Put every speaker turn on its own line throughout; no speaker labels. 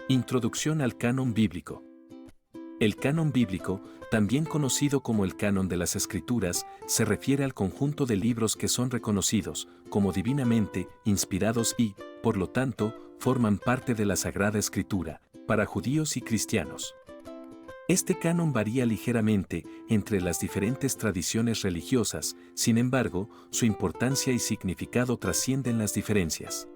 Introducción al canon bíblico. El canon bíblico, también conocido como el canon de las Escrituras, se refiere al conjunto de libros que son reconocidos como divinamente inspirados y, por lo tanto, forman parte de la Sagrada Escritura, para judíos y cristianos. Este canon varía ligeramente entre las diferentes tradiciones religiosas, sin embargo, su importancia y significado trascienden las diferencias.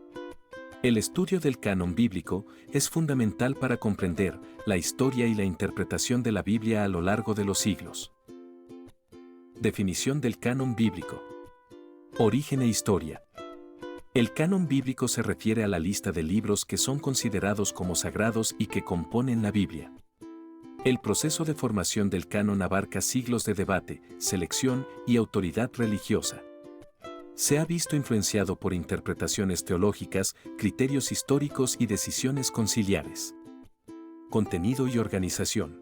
El estudio del canon bíblico es fundamental para comprender la historia y la interpretación de la Biblia a lo largo de los siglos. Definición del canon bíblico. Origen e historia. El canon bíblico se refiere a la lista de libros que son considerados como sagrados y que componen la Biblia. El proceso de formación del canon abarca siglos de debate, selección y autoridad religiosa. Se ha visto influenciado por interpretaciones teológicas, criterios históricos y decisiones conciliares. Contenido y organización.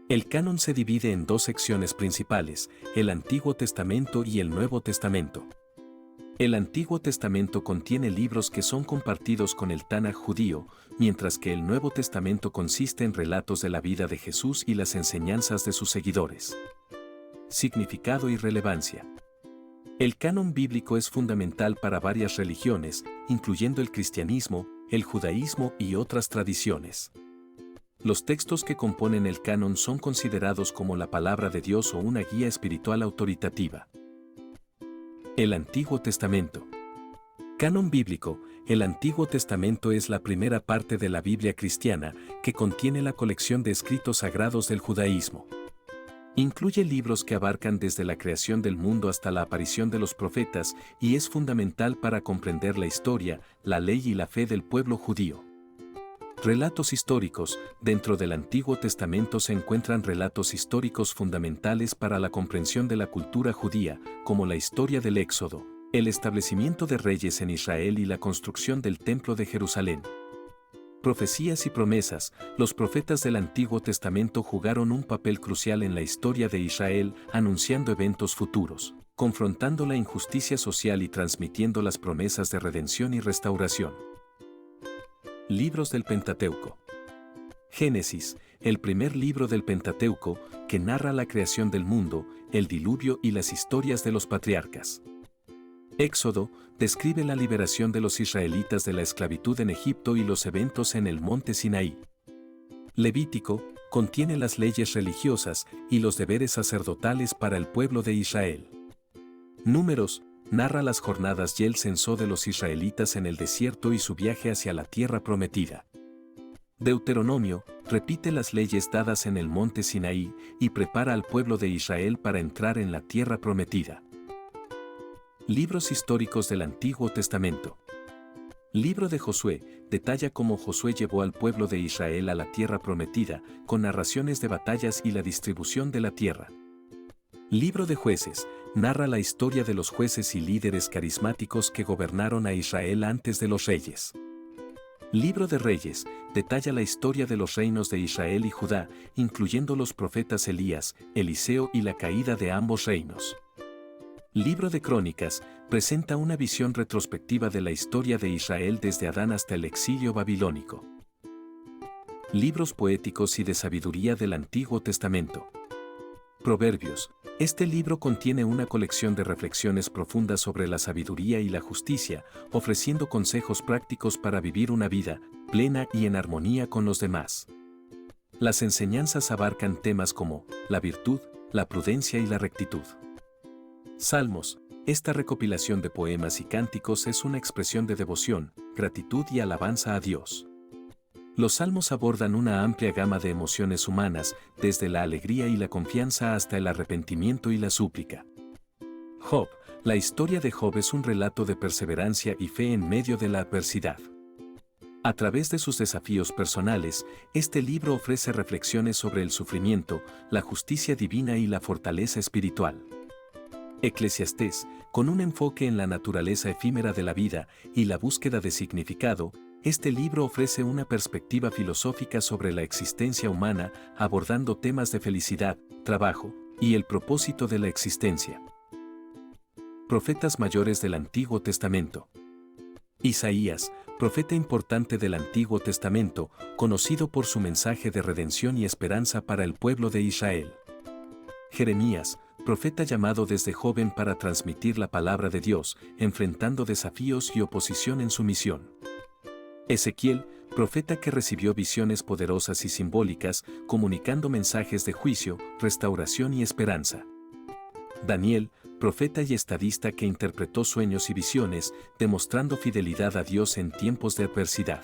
El canon se divide en dos secciones principales, el Antiguo Testamento y el Nuevo Testamento. El Antiguo Testamento contiene libros que son compartidos con el Tanaj judío, mientras que el Nuevo Testamento consiste en relatos de la vida de Jesús y las enseñanzas de sus seguidores. Significado y relevancia. El canon bíblico es fundamental para varias religiones, incluyendo el cristianismo, el judaísmo y otras tradiciones. Los textos que componen el canon son considerados como la palabra de Dios o una guía espiritual autoritativa. El Antiguo Testamento. Canon bíblico. El Antiguo Testamento es la primera parte de la Biblia cristiana que contiene la colección de escritos sagrados del judaísmo. Incluye libros que abarcan desde la creación del mundo hasta la aparición de los profetas y es fundamental para comprender la historia, la ley y la fe del pueblo judío. Relatos históricos. Dentro del Antiguo Testamento se encuentran relatos históricos fundamentales para la comprensión de la cultura judía, como la historia del Éxodo, el establecimiento de reyes en Israel y la construcción del Templo de Jerusalén. Profecías y promesas. Los profetas del Antiguo Testamento jugaron un papel crucial en la historia de Israel, anunciando eventos futuros, confrontando la injusticia social y transmitiendo las promesas de redención y restauración. Libros del Pentateuco. Génesis, el primer libro del Pentateuco, que narra la creación del mundo, el diluvio y las historias de los patriarcas. Éxodo, describe la liberación de los israelitas de la esclavitud en Egipto y los eventos en el monte Sinaí. Levítico, contiene las leyes religiosas y los deberes sacerdotales para el pueblo de Israel. Números, narra las jornadas y el censo de los israelitas en el desierto y su viaje hacia la tierra prometida. Deuteronomio, repite las leyes dadas en el monte Sinaí y prepara al pueblo de Israel para entrar en la tierra prometida. Libros históricos del Antiguo Testamento. Libro de Josué, detalla cómo Josué llevó al pueblo de Israel a la tierra prometida, con narraciones de batallas y la distribución de la tierra. Libro de Jueces, narra la historia de los jueces y líderes carismáticos que gobernaron a Israel antes de los reyes. Libro de Reyes, detalla la historia de los reinos de Israel y Judá, incluyendo los profetas Elías, Eliseo y la caída de ambos reinos. Libro de Crónicas, presenta una visión retrospectiva de la historia de Israel desde Adán hasta el exilio babilónico. Libros poéticos y de sabiduría del Antiguo Testamento. Proverbios, este libro contiene una colección de reflexiones profundas sobre la sabiduría y la justicia, ofreciendo consejos prácticos para vivir una vida plena y en armonía con los demás. Las enseñanzas abarcan temas como la virtud, la prudencia y la rectitud. Salmos, esta recopilación de poemas y cánticos es una expresión de devoción, gratitud y alabanza a Dios. Los salmos abordan una amplia gama de emociones humanas, desde la alegría y la confianza hasta el arrepentimiento y la súplica. Job, la historia de Job es un relato de perseverancia y fe en medio de la adversidad. A través de sus desafíos personales, este libro ofrece reflexiones sobre el sufrimiento, la justicia divina y la fortaleza espiritual. Eclesiastés, con un enfoque en la naturaleza efímera de la vida y la búsqueda de significado, este libro ofrece una perspectiva filosófica sobre la existencia humana, abordando temas de felicidad, trabajo y el propósito de la existencia. Profetas mayores del Antiguo Testamento. Isaías, profeta importante del Antiguo Testamento, conocido por su mensaje de redención y esperanza para el pueblo de Israel. Jeremías, profeta llamado desde joven para transmitir la palabra de Dios, enfrentando desafíos y oposición en su misión. Ezequiel, profeta que recibió visiones poderosas y simbólicas, comunicando mensajes de juicio, restauración y esperanza. Daniel, profeta y estadista que interpretó sueños y visiones, demostrando fidelidad a Dios en tiempos de adversidad.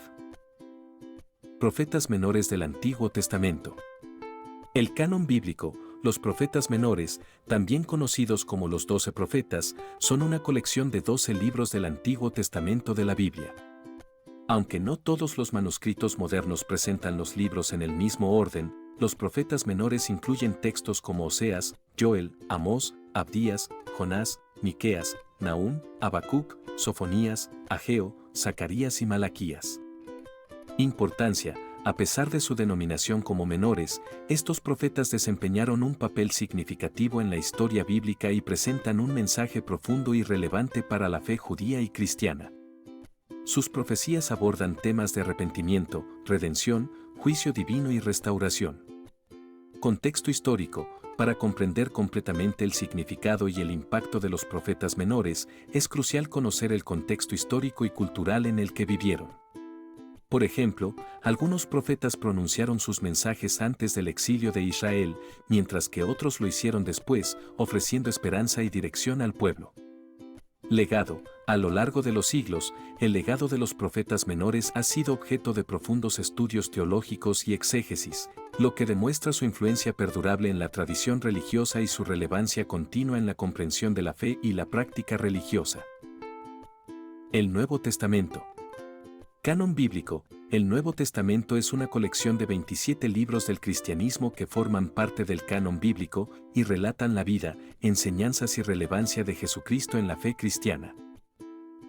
Profetas menores del Antiguo Testamento. El canon bíblico, los profetas menores, también conocidos como los 12 profetas, son una colección de 12 libros del Antiguo Testamento de la Biblia. Aunque no todos los manuscritos modernos presentan los libros en el mismo orden, los profetas menores incluyen textos como Oseas, Joel, Amós, Abdías, Jonás, Miqueas, Nahum, Habacuc, Sofonías, Ageo, Zacarías y Malaquías. Importancia. A pesar de su denominación como menores, estos profetas desempeñaron un papel significativo en la historia bíblica y presentan un mensaje profundo y relevante para la fe judía y cristiana. Sus profecías abordan temas de arrepentimiento, redención, juicio divino y restauración. Contexto histórico. Para comprender completamente el significado y el impacto de los profetas menores, es crucial conocer el contexto histórico y cultural en el que vivieron. Por ejemplo, algunos profetas pronunciaron sus mensajes antes del exilio de Israel, mientras que otros lo hicieron después, ofreciendo esperanza y dirección al pueblo. Legado. A lo largo de los siglos, el legado de los profetas menores ha sido objeto de profundos estudios teológicos y exégesis, lo que demuestra su influencia perdurable en la tradición religiosa y su relevancia continua en la comprensión de la fe y la práctica religiosa. El Nuevo Testamento. Canon bíblico. El Nuevo Testamento es una colección de 27 libros del cristianismo que forman parte del canon bíblico y relatan la vida, enseñanzas y relevancia de Jesucristo en la fe cristiana.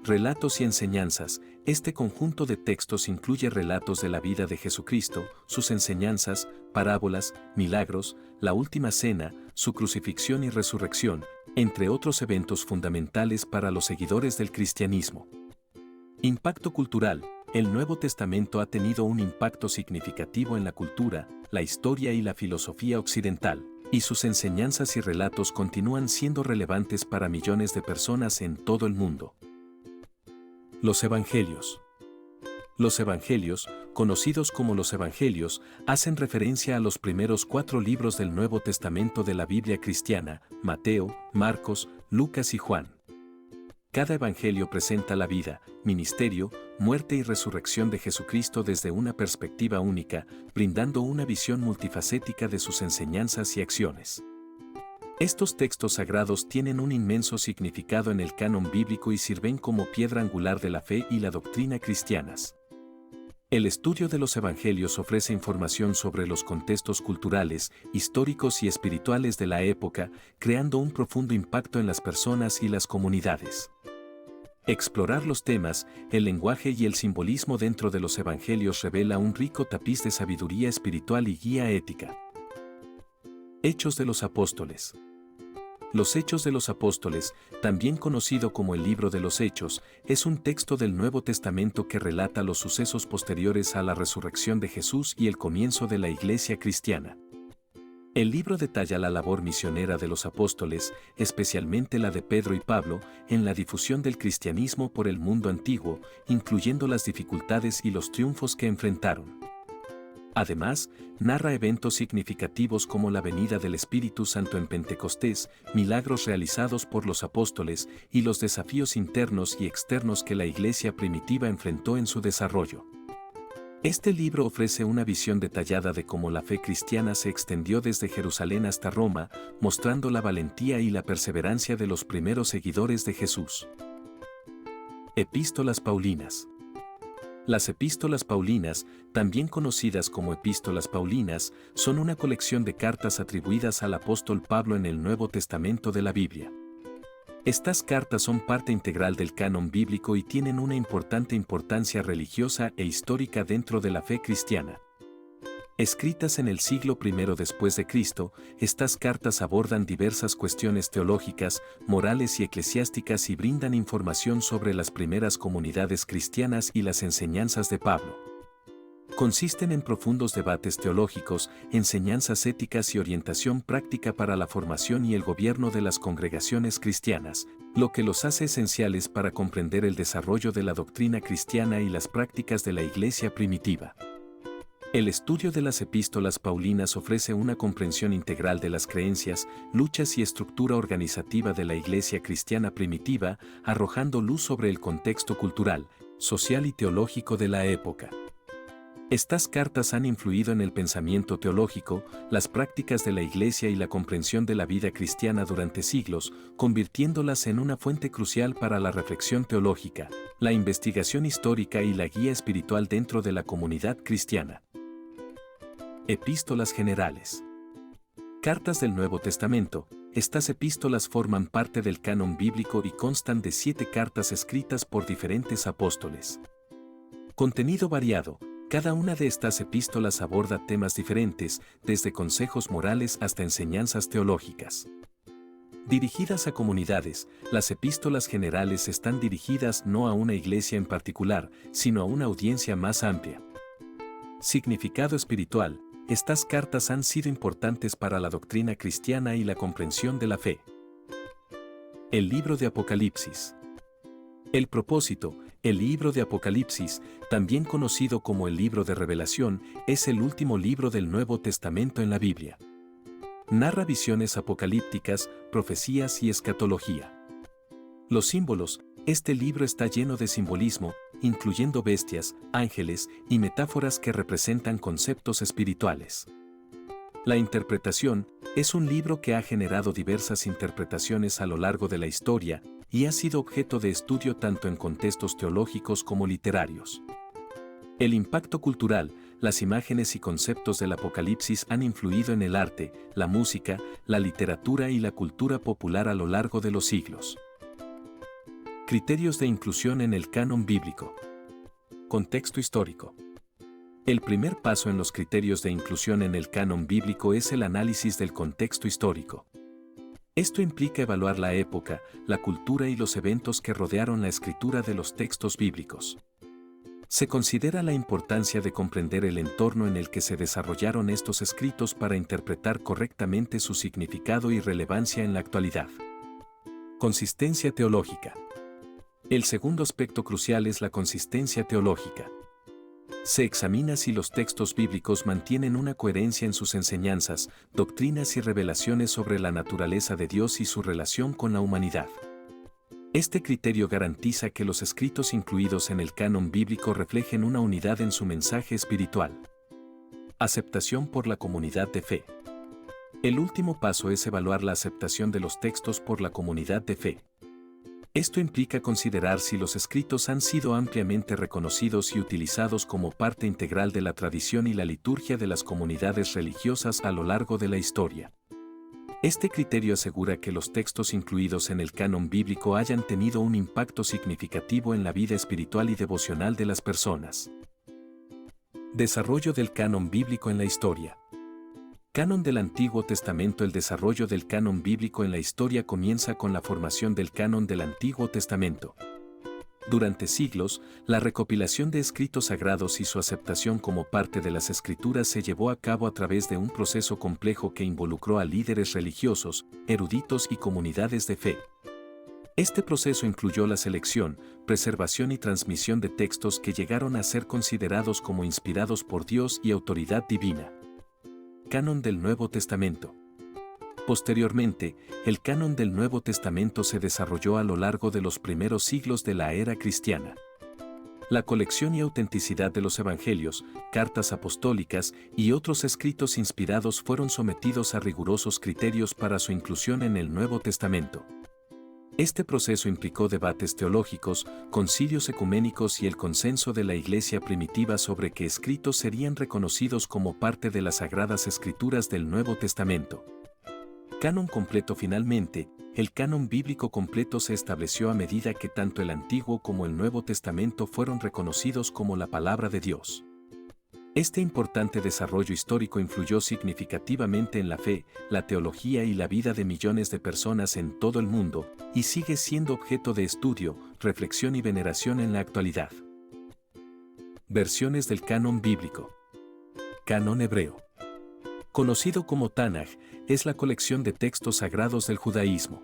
Relatos y enseñanzas. Este conjunto de textos incluye relatos de la vida de Jesucristo, sus enseñanzas, parábolas, milagros, la última cena, su crucifixión y resurrección, entre otros eventos fundamentales para los seguidores del cristianismo. Impacto cultural. El Nuevo Testamento ha tenido un impacto significativo en la cultura, la historia y la filosofía occidental, y sus enseñanzas y relatos continúan siendo relevantes para millones de personas en todo el mundo. Los Evangelios. Los Evangelios, conocidos como los Evangelios, hacen referencia a los primeros 4 libros del Nuevo Testamento de la Biblia cristiana: Mateo, Marcos, Lucas y Juan. Cada evangelio presenta la vida, ministerio, muerte y resurrección de Jesucristo desde una perspectiva única, brindando una visión multifacética de sus enseñanzas y acciones. Estos textos sagrados tienen un inmenso significado en el canon bíblico y sirven como piedra angular de la fe y la doctrina cristianas. El estudio de los evangelios ofrece información sobre los contextos culturales, históricos y espirituales de la época, creando un profundo impacto en las personas y las comunidades. Explorar los temas, el lenguaje y el simbolismo dentro de los evangelios revela un rico tapiz de sabiduría espiritual y guía ética. Hechos de los Apóstoles. Los Hechos de los Apóstoles, también conocido como el Libro de los Hechos, es un texto del Nuevo Testamento que relata los sucesos posteriores a la resurrección de Jesús y el comienzo de la Iglesia cristiana. El libro detalla la labor misionera de los apóstoles, especialmente la de Pedro y Pablo, en la difusión del cristianismo por el mundo antiguo, incluyendo las dificultades y los triunfos que enfrentaron. Además, narra eventos significativos como la venida del Espíritu Santo en Pentecostés, milagros realizados por los apóstoles y los desafíos internos y externos que la Iglesia primitiva enfrentó en su desarrollo. Este libro ofrece una visión detallada de cómo la fe cristiana se extendió desde Jerusalén hasta Roma, mostrando la valentía y la perseverancia de los primeros seguidores de Jesús. Epístolas Paulinas. Las epístolas paulinas, también conocidas como epístolas paulinas, son una colección de cartas atribuidas al apóstol Pablo en el Nuevo Testamento de la Biblia. Estas cartas son parte integral del canon bíblico y tienen una importante importancia religiosa e histórica dentro de la fe cristiana. Escritas en el siglo I después de Cristo, estas cartas abordan diversas cuestiones teológicas, morales y eclesiásticas y brindan información sobre las primeras comunidades cristianas y las enseñanzas de Pablo. Consisten en profundos debates teológicos, enseñanzas éticas y orientación práctica para la formación y el gobierno de las congregaciones cristianas, lo que los hace esenciales para comprender el desarrollo de la doctrina cristiana y las prácticas de la Iglesia primitiva. El estudio de las epístolas paulinas ofrece una comprensión integral de las creencias, luchas y estructura organizativa de la Iglesia cristiana primitiva, arrojando luz sobre el contexto cultural, social y teológico de la época. Estas cartas han influido en el pensamiento teológico, las prácticas de la Iglesia y la comprensión de la vida cristiana durante siglos, convirtiéndolas en una fuente crucial para la reflexión teológica, la investigación histórica y la guía espiritual dentro de la comunidad cristiana. Epístolas generales. Cartas del Nuevo Testamento. Estas epístolas forman parte del canon bíblico y constan de 7 cartas escritas por diferentes apóstoles. Contenido variado. Cada una de estas epístolas aborda temas diferentes, desde consejos morales hasta enseñanzas teológicas. Dirigidas a comunidades, las epístolas generales están dirigidas no a una iglesia en particular, sino a una audiencia más amplia. Significado espiritual. Estas cartas han sido importantes para la doctrina cristiana y la comprensión de la fe. El libro de Apocalipsis. El propósito. El libro de Apocalipsis, también conocido como el libro de Revelación, es el último libro del Nuevo Testamento en la Biblia. Narra visiones apocalípticas, profecías y escatología. Los símbolos. Este libro está lleno de simbolismo, incluyendo bestias, ángeles y metáforas que representan conceptos espirituales. La interpretación. Es un libro que ha generado diversas interpretaciones a lo largo de la historia y ha sido objeto de estudio tanto en contextos teológicos como literarios. El impacto cultural. Las imágenes y conceptos del Apocalipsis han influido en el arte, la música, la literatura y la cultura popular a lo largo de los siglos. Criterios de inclusión en el canon bíblico. Contexto histórico. El primer paso en los criterios de inclusión en el canon bíblico es el análisis del contexto histórico. Esto implica evaluar la época, la cultura y los eventos que rodearon la escritura de los textos bíblicos. Se considera la importancia de comprender el entorno en el que se desarrollaron estos escritos para interpretar correctamente su significado y relevancia en la actualidad. Consistencia teológica. El segundo aspecto crucial es la consistencia teológica. Se examina si los textos bíblicos mantienen una coherencia en sus enseñanzas, doctrinas y revelaciones sobre la naturaleza de Dios y su relación con la humanidad. Este criterio garantiza que los escritos incluidos en el canon bíblico reflejen una unidad en su mensaje espiritual. Aceptación por la comunidad de fe. El último paso es evaluar la aceptación de los textos por la comunidad de fe. Esto implica considerar si los escritos han sido ampliamente reconocidos y utilizados como parte integral de la tradición y la liturgia de las comunidades religiosas a lo largo de la historia. Este criterio asegura que los textos incluidos en el canon bíblico hayan tenido un impacto significativo en la vida espiritual y devocional de las personas. Desarrollo del canon bíblico en la historia. Canon del Antiguo Testamento. El desarrollo del canon bíblico en la historia comienza con la formación del canon del Antiguo Testamento. Durante siglos, la recopilación de escritos sagrados y su aceptación como parte de las Escrituras se llevó a cabo a través de un proceso complejo que involucró a líderes religiosos, eruditos y comunidades de fe. Este proceso incluyó la selección, preservación y transmisión de textos que llegaron a ser considerados como inspirados por Dios y autoridad divina. Canon del Nuevo Testamento. Posteriormente, el canon del Nuevo Testamento se desarrolló a lo largo de los primeros siglos de la era cristiana. La colección y autenticidad de los evangelios, cartas apostólicas y otros escritos inspirados fueron sometidos a rigurosos criterios para su inclusión en el Nuevo Testamento. Este proceso implicó debates teológicos, concilios ecuménicos y el consenso de la Iglesia primitiva sobre qué escritos serían reconocidos como parte de las Sagradas Escrituras del Nuevo Testamento. Canon completo. Finalmente, el canon bíblico completo se estableció a medida que tanto el Antiguo como el Nuevo Testamento fueron reconocidos como la palabra de Dios. Este importante desarrollo histórico influyó significativamente en la fe, la teología y la vida de millones de personas en todo el mundo, y sigue siendo objeto de estudio, reflexión y veneración en la actualidad. Versiones del canon bíblico. Canon hebreo. Conocido como Tanaj, es la colección de textos sagrados del judaísmo.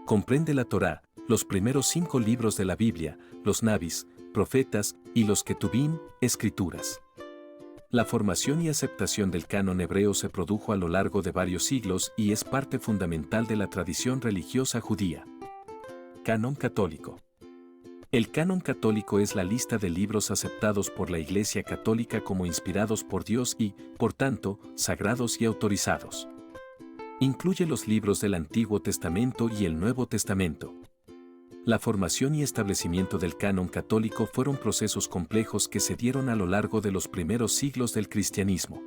Comprende la Torá, los primeros 5 libros de la Biblia, los Nabis, profetas, y los Ketubim, escrituras. La formación y aceptación del canon hebreo se produjo a lo largo de varios siglos y es parte fundamental de la tradición religiosa judía. Canon católico. El canon católico es la lista de libros aceptados por la Iglesia Católica como inspirados por Dios y, por tanto, sagrados y autorizados. Incluye los libros del Antiguo Testamento y el Nuevo Testamento. La formación y establecimiento del canon católico fueron procesos complejos que se dieron a lo largo de los primeros siglos del cristianismo.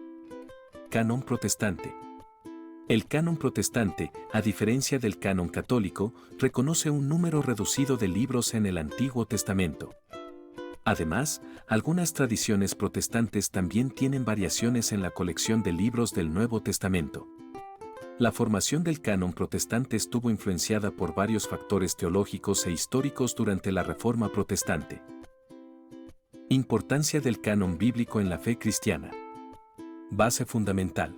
Canon protestante. El canon protestante, a diferencia del canon católico, reconoce un número reducido de libros en el Antiguo Testamento. Además, algunas tradiciones protestantes también tienen variaciones en la colección de libros del Nuevo Testamento. La formación del canon protestante estuvo influenciada por varios factores teológicos e históricos durante la Reforma protestante. Importancia del canon bíblico en la fe cristiana. Base fundamental.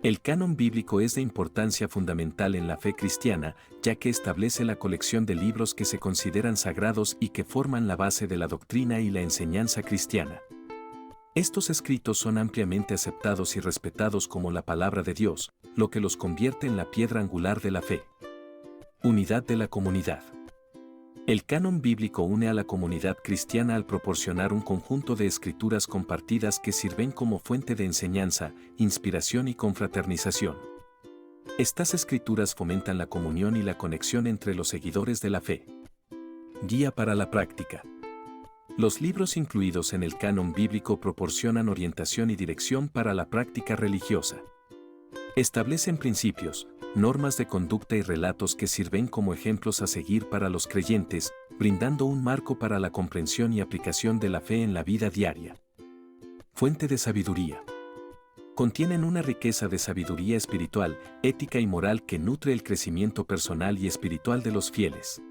El canon bíblico es de importancia fundamental en la fe cristiana, ya que establece la colección de libros que se consideran sagrados y que forman la base de la doctrina y la enseñanza cristiana. Estos escritos son ampliamente aceptados y respetados como la palabra de Dios, lo que los convierte en la piedra angular de la fe. Unidad de la comunidad. El canon bíblico une a la comunidad cristiana al proporcionar un conjunto de escrituras compartidas que sirven como fuente de enseñanza, inspiración y confraternización. Estas escrituras fomentan la comunión y la conexión entre los seguidores de la fe. Guía para la práctica. Los libros incluidos en el canon bíblico proporcionan orientación y dirección para la práctica religiosa. Establecen principios, normas de conducta y relatos que sirven como ejemplos a seguir para los creyentes, brindando un marco para la comprensión y aplicación de la fe en la vida diaria. Fuente de sabiduría. Contienen una riqueza de sabiduría espiritual, ética y moral que nutre el crecimiento personal y espiritual de los fieles.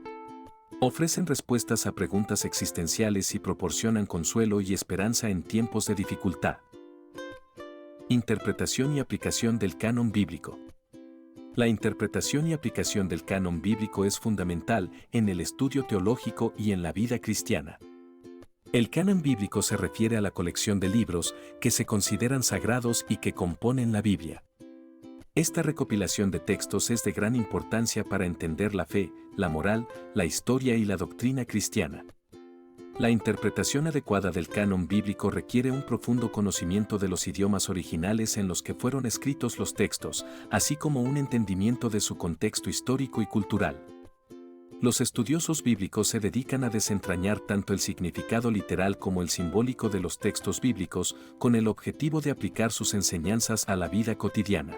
Ofrecen respuestas a preguntas existenciales y proporcionan consuelo y esperanza en tiempos de dificultad. Interpretación y aplicación del canon bíblico. La interpretación y aplicación del canon bíblico es fundamental en el estudio teológico y en la vida cristiana. El canon bíblico se refiere a la colección de libros que se consideran sagrados y que componen la Biblia. Esta recopilación de textos es de gran importancia para entender la fe, la moral, la historia y la doctrina cristiana. La interpretación adecuada del canon bíblico requiere un profundo conocimiento de los idiomas originales en los que fueron escritos los textos, así como un entendimiento de su contexto histórico y cultural. Los estudiosos bíblicos se dedican a desentrañar tanto el significado literal como el simbólico de los textos bíblicos, con el objetivo de aplicar sus enseñanzas a la vida cotidiana.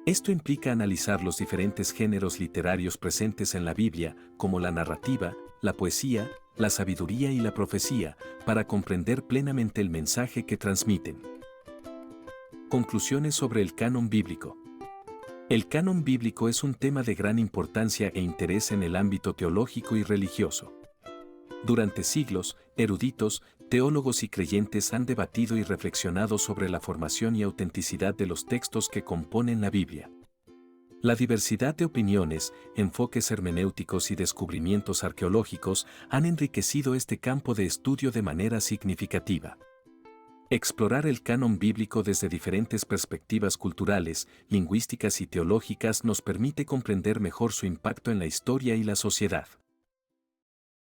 Esto implica analizar los diferentes géneros literarios presentes en la Biblia, como la narrativa, la poesía, la sabiduría y la profecía, para comprender plenamente el mensaje que transmiten. Conclusiones sobre el canon bíblico. El canon bíblico es un tema de gran importancia e interés en el ámbito teológico y religioso. Durante siglos, eruditos, teólogos y creyentes han debatido y reflexionado sobre la formación y autenticidad de los textos que componen la Biblia. La diversidad de opiniones, enfoques hermenéuticos y descubrimientos arqueológicos han enriquecido este campo de estudio de manera significativa. Explorar el canon bíblico desde diferentes perspectivas culturales, lingüísticas y teológicas nos permite comprender mejor su impacto en la historia y la sociedad.